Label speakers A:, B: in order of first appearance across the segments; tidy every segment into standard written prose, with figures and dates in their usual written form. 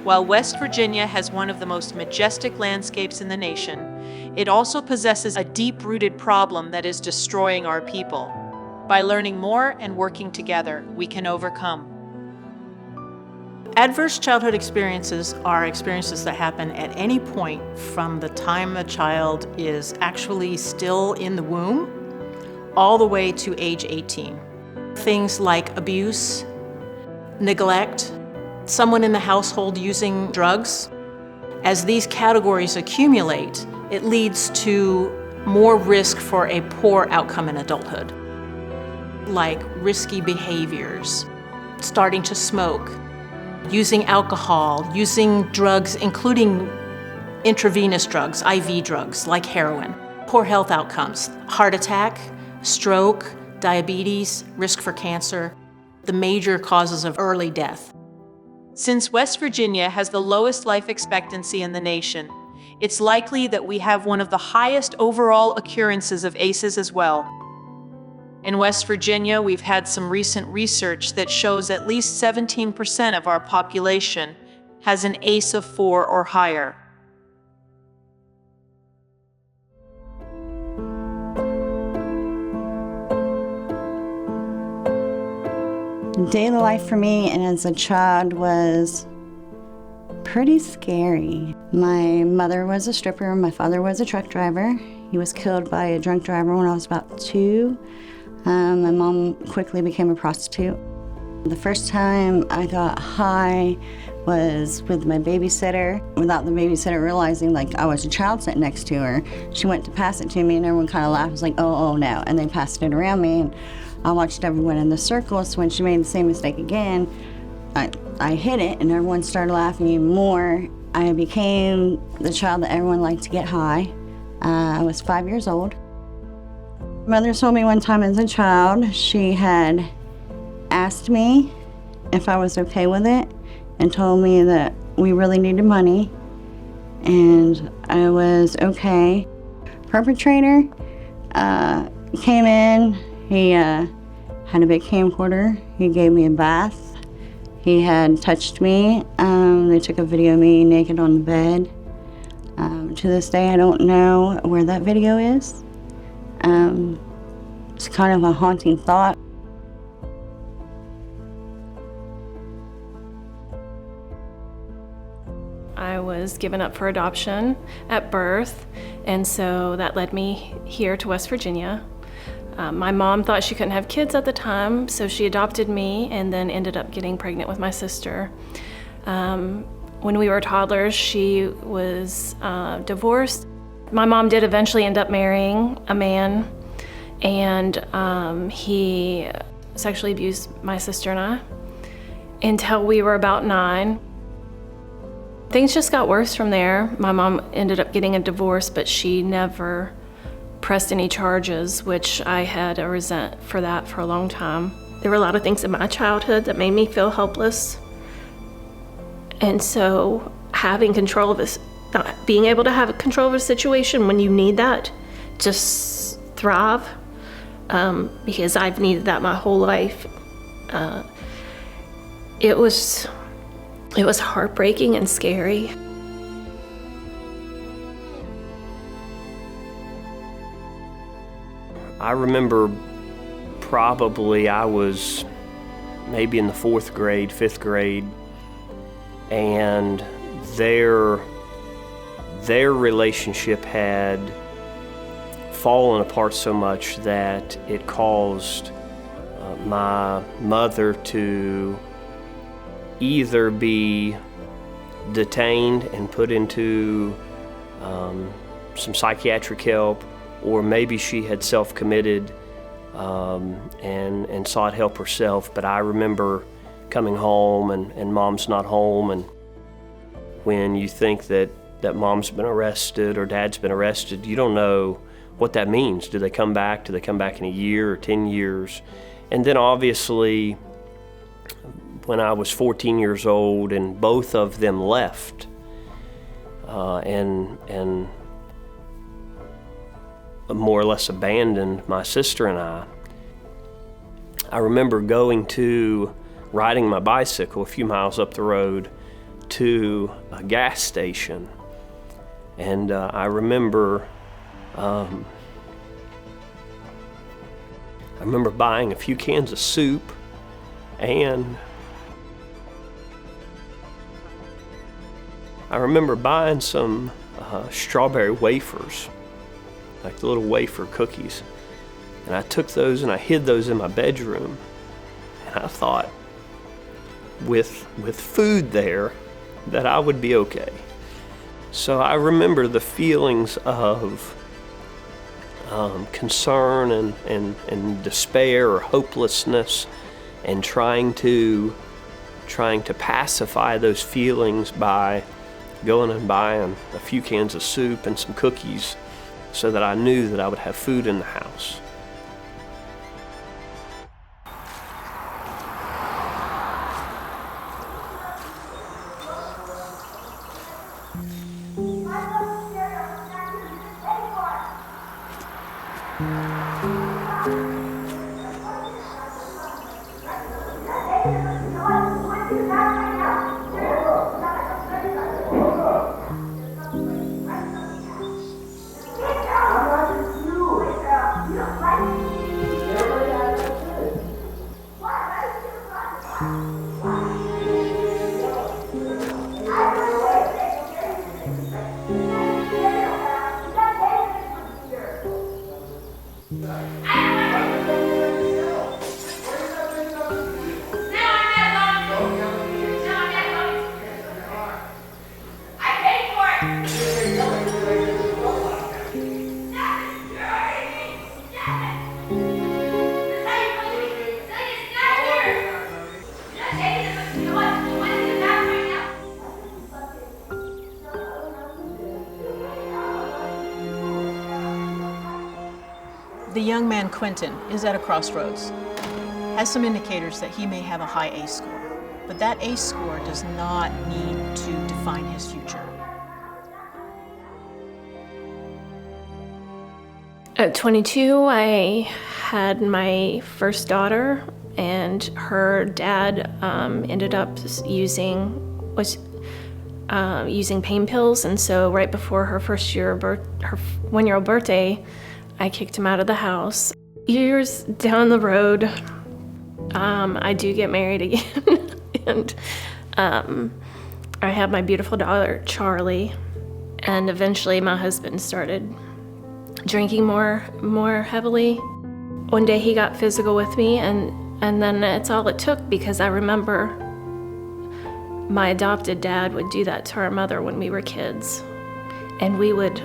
A: While West Virginia has one of the most majestic landscapes in the nation, it also possesses a deep-rooted problem that is destroying our people. By learning more and working together, we can overcome.
B: Adverse childhood experiences are experiences that happen at any point from the time a child is actually still in the womb all the way to age 18. Things like abuse, neglect, someone in the household using drugs. As these categories accumulate, it leads to more risk for a poor outcome in adulthood, like risky behaviors, starting to smoke, using alcohol, using drugs, including intravenous drugs, IV drugs like heroin. Poor health outcomes, heart attack, stroke, diabetes, risk for cancer, the major causes of early death.
A: Since West Virginia has the lowest life expectancy in the nation, it's likely that we have one of the highest overall occurrences of ACEs as well. In West Virginia, we've had some recent research that shows at least 17% of our population has an ACE of 4 or higher.
C: Daily life for me and as a child was pretty scary. My mother was a stripper, my father was a truck driver. He was killed by a drunk driver when I was about 2. My mom quickly became a prostitute. The first time I got high was with my babysitter, without the babysitter realizing like I was a child sitting next to her. She went to pass it to me and everyone kind of laughed, was like, oh no, and they passed it around me. And I watched everyone in the circle, so when she made the same mistake again, I hit it and everyone started laughing even more. I became the child that everyone liked to get high. I was 5 years old. Mother told me one time as a child, she had asked me if I was okay with it and told me that we really needed money and I was okay. Perpetrator came in, he had a big camcorder, he gave me a bath, he had touched me, they took a video of me naked on the bed. To this day I don't know where that video is. It's kind of a haunting thought.
D: I was given up for adoption at birth, and so that led me here to West Virginia. My mom thought she couldn't have kids at the time, so she adopted me and then ended up getting pregnant with my sister. When we were toddlers, she was divorced. My mom did eventually end up marrying a man, and he sexually abused my sister and I until we were about 9. Things just got worse from there. My mom ended up getting a divorce, but she never pressed any charges, which I had a resent for that for a long time. There were a lot of things in my childhood that made me feel helpless. And so having control of this, not being able to have control of a situation when you need that, just thrive, because I've needed that my whole life. It was heartbreaking and scary.
E: I remember probably I was maybe in the 4th grade, 5th grade, and their relationship had fallen apart so much that it caused my mother to either be detained and put into some psychiatric help, or maybe she had self-committed and sought help herself. But I remember coming home and mom's not home, and when you think that mom's been arrested or dad's been arrested, you don't know what that means. Do they come back? Do they come back in a year or 10 years? And then obviously, when I was 14 years old and both of them left, and more or less abandoned my sister and I remember riding my bicycle a few miles up the road to a gas station, and I remember buying a few cans of soup, and I remember buying some strawberry wafers, like the little wafer cookies, and I took those and I hid those in my bedroom, and I thought, with food there, that I would be okay. So I remember the feelings of concern and despair or hopelessness, and trying to pacify those feelings by going and buying a few cans of soup and some cookies so that I knew that I would have food in the house.
B: The young man, Quinton, is at a crossroads. Has some indicators that he may have a high ACE score, but that ACE score does not need to define his future.
D: At 22, I had my first daughter, and her dad ended up using pain pills, and so right before her her 1-year-old birthday, I kicked him out of the house. Years down the road, I do get married again, and I have my beautiful daughter, Charlie, and eventually my husband started drinking more heavily. One day he got physical with me, and then that's all it took, because I remember my adopted dad would do that to our mother when we were kids, and we would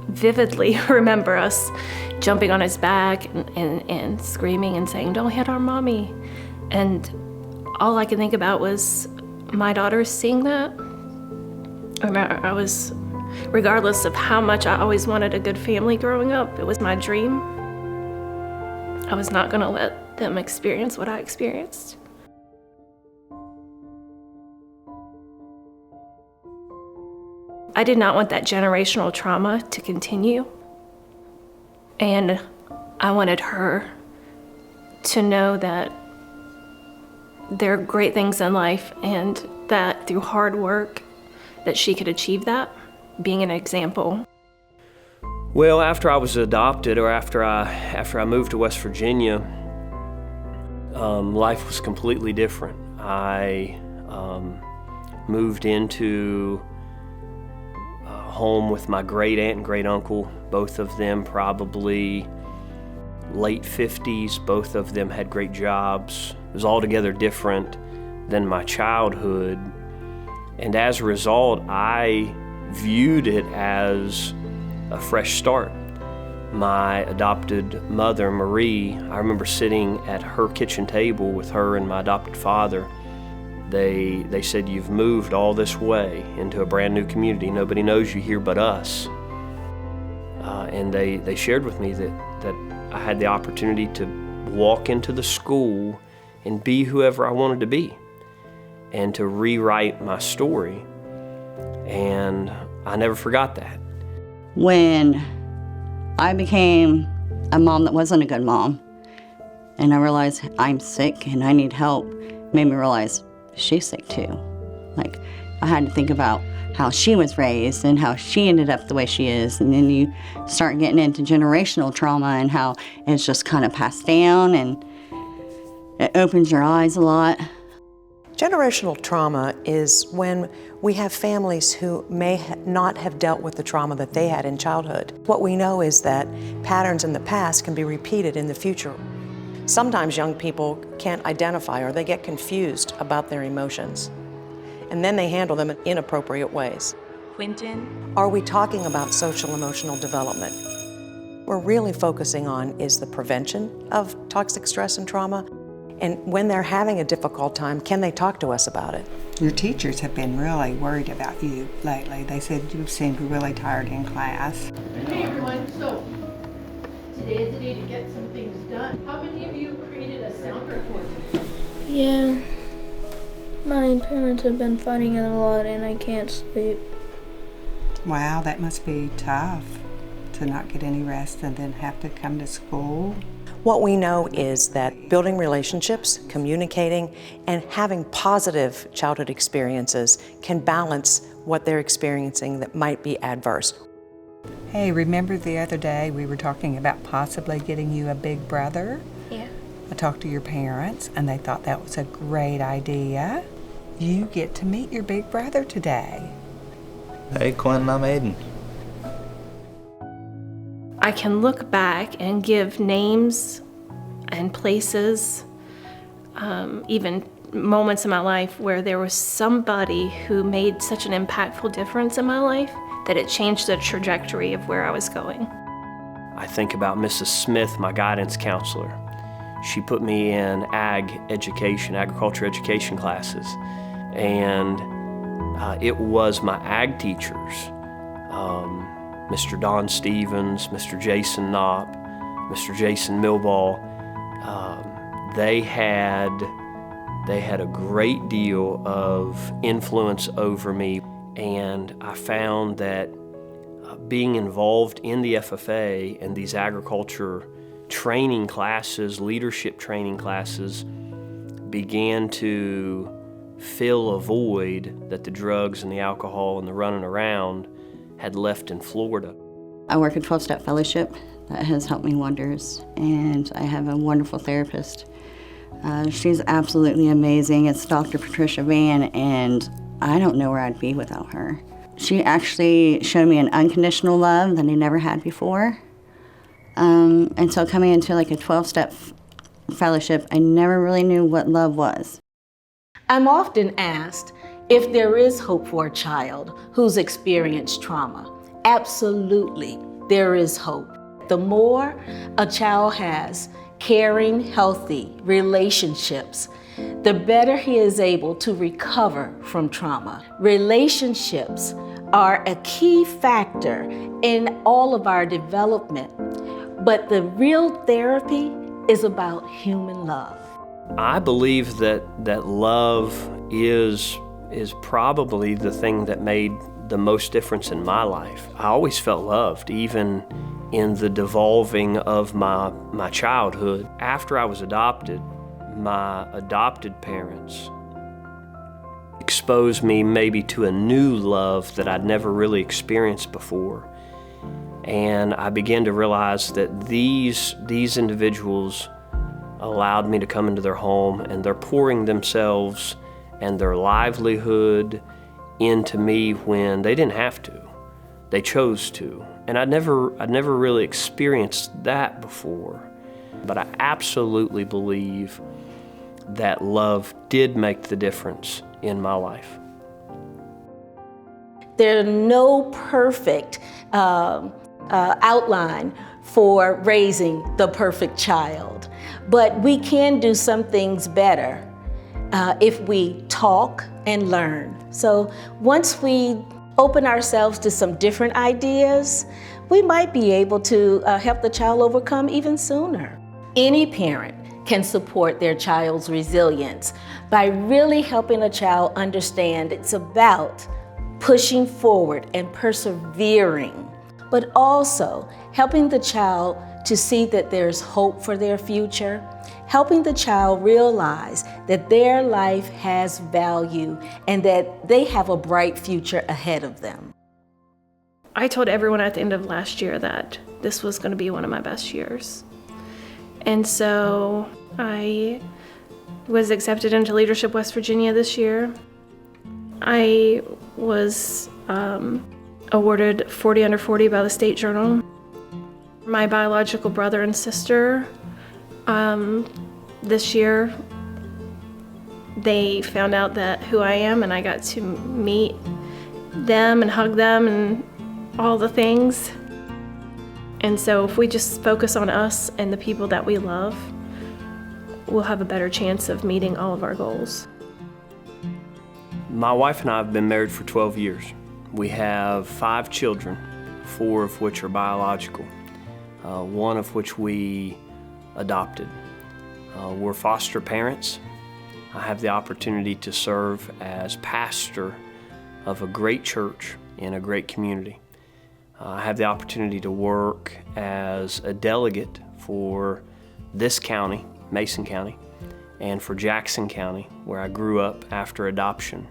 D: vividly remember us jumping on his back and screaming and saying, "Don't hit our mommy." And all I could think about was my daughter seeing that. And I was, regardless of how much I always wanted a good family growing up, it was my dream. I was not gonna let them experience what I experienced. I did not want that generational trauma to continue, and I wanted her to know that there are great things in life, and that through hard work that she could achieve that, being an example.
E: Well, after I was adopted, or after I moved to West Virginia, life was completely different. I moved into home with my great aunt and great uncle, both of them probably late 50s. Both of them had great jobs. It was altogether different than my childhood. And as a result, I viewed it as a fresh start. My adopted mother, Marie, I remember sitting at her kitchen table with her and my adopted father. They said, "You've moved all this way into a brand new community. Nobody knows you here but us." And they shared with me that I had the opportunity to walk into the school and be whoever I wanted to be, and to rewrite my story. And I never forgot that.
C: When I became a mom that wasn't a good mom, and I realized I'm sick and I need help, it made me realize she's sick too. Like, I had to think about how she was raised and how she ended up the way she is. And then you start getting into generational trauma and how it's just kind of passed down, and it opens your eyes a lot.
F: Generational trauma is when we have families who may not have dealt with the trauma that they had in childhood. What we know is that patterns in the past can be repeated in the future. Sometimes young people can't identify, or they get confused about their emotions, and then they handle them in inappropriate ways.
A: Quinton.
F: Are we talking about social emotional development? What we're really focusing on is the prevention of toxic stress and trauma. And when they're having a difficult time, can they talk to us about it?
G: Your teachers have been really worried about you lately. They said you seemed really tired in class.
H: Hey everyone, so today is the day to get some things done. How many of you created a sound recording?
I: Yeah. My parents have been fighting a lot and I can't sleep.
G: Wow, that must be tough to not get any rest and then have to come to school.
F: What we know is that building relationships, communicating, and having positive childhood experiences can balance what they're experiencing that might be adverse.
G: Hey, remember the other day we were talking about possibly getting you a big brother?
I: Yeah.
G: I talked to your parents and they thought that was a great idea. You get to meet your big brother today.
J: Hey Quinton, I'm Aiden.
D: I can look back and give names and places, even moments in my life where there was somebody who made such an impactful difference in my life that it changed the trajectory of where I was going.
E: I think about Mrs. Smith, my guidance counselor. She put me in agriculture education classes, and it was my ag teachers, Mr. Don Stevens, Mr. Jason Knopp, Mr. Jason Millball. They had a great deal of influence over me, and I found that being involved in the FFA and these agriculture training classes, leadership training classes, began to fill a void that the drugs and the alcohol and the running around had left in Florida.
C: I work a 12-step fellowship that has helped me wonders, and I have a wonderful therapist. She's absolutely amazing. It's Dr. Patricia Van, and I don't know where I'd be without her. She actually showed me an unconditional love that I never had before. And so coming into like a 12-step fellowship, I never really knew what love was.
K: I'm often asked if there is hope for a child who's experienced trauma. Absolutely, there is hope. The more a child has caring, healthy relationships, the better he is able to recover from trauma. Relationships are a key factor in all of our development, but the real therapy is about human love.
E: I believe that love is probably the thing that made the most difference in my life. I always felt loved, even in the devolving of my childhood. After I was adopted, my adopted parents exposed me maybe to a new love that I'd never really experienced before. And I began to realize that these individuals allowed me to come into their home, and they're pouring themselves and their livelihood into me when they didn't have to. They chose to. And I'd never really experienced that before. But I absolutely believe that love did make the difference in my life.
K: There's no perfect outline for raising the perfect child, but we can do some things better if we talk and learn. So once we open ourselves to some different ideas, we might be able to help the child overcome even sooner. Any parent can support their child's resilience by really helping a child understand it's about pushing forward and persevering but also helping the child to see that there's hope for their future, helping the child realize that their life has value and that they have a bright future ahead of them.
D: I told everyone at the end of last year that this was going to be one of my best years. And so I was accepted into Leadership West Virginia this year. I was awarded 40 under 40 by the State Journal. My biological brother and sister, this year, they found out that who I am, and I got to meet them and hug them and all the things. And so if we just focus on us and the people that we love, we'll have a better chance of meeting all of our goals.
E: My wife and I have been married for 12 years. We have 5 children, 4 of which are biological, 1 of which we adopted. We're foster parents. I have the opportunity to serve as pastor of a great church in a great community. I have the opportunity to work as a delegate for this county, Mason County, and for Jackson County, where I grew up after adoption.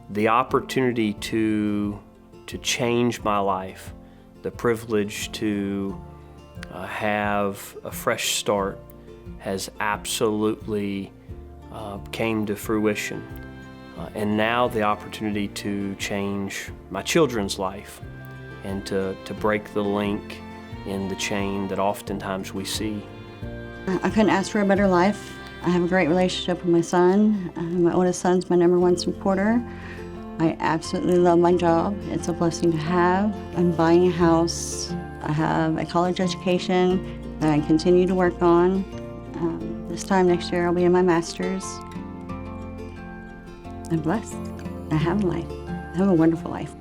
E: The opportunity to change my life, the privilege to have a fresh start has absolutely came to fruition. And now the opportunity to change my children's life and to break the link in the chain that oftentimes we see.
C: I couldn't ask for a better life. I have a great relationship with my son. My oldest son's my #1 supporter. I absolutely love my job. It's a blessing to have. I'm buying a house. I have a college education that I continue to work on. This time next year I'll be in my master's. I'm blessed. I have a life. I have a wonderful life.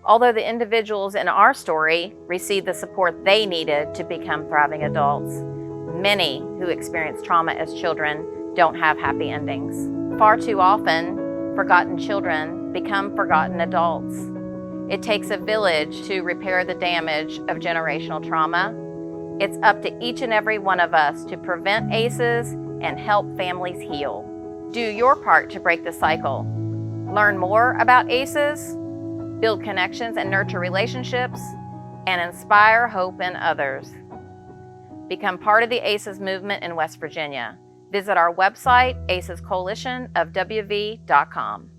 L: Although the individuals in our story received the support they needed to become thriving adults, many who experience trauma as children don't have happy endings. Far too often, forgotten children become forgotten adults. It takes a village to repair the damage of generational trauma. It's up to each and every one of us to prevent ACEs and help families heal. Do your part to break the cycle. Learn more about ACEs, build connections and nurture relationships, and inspire hope in others. Become part of the ACEs movement in West Virginia. Visit our website, acescoalitionofwv.com.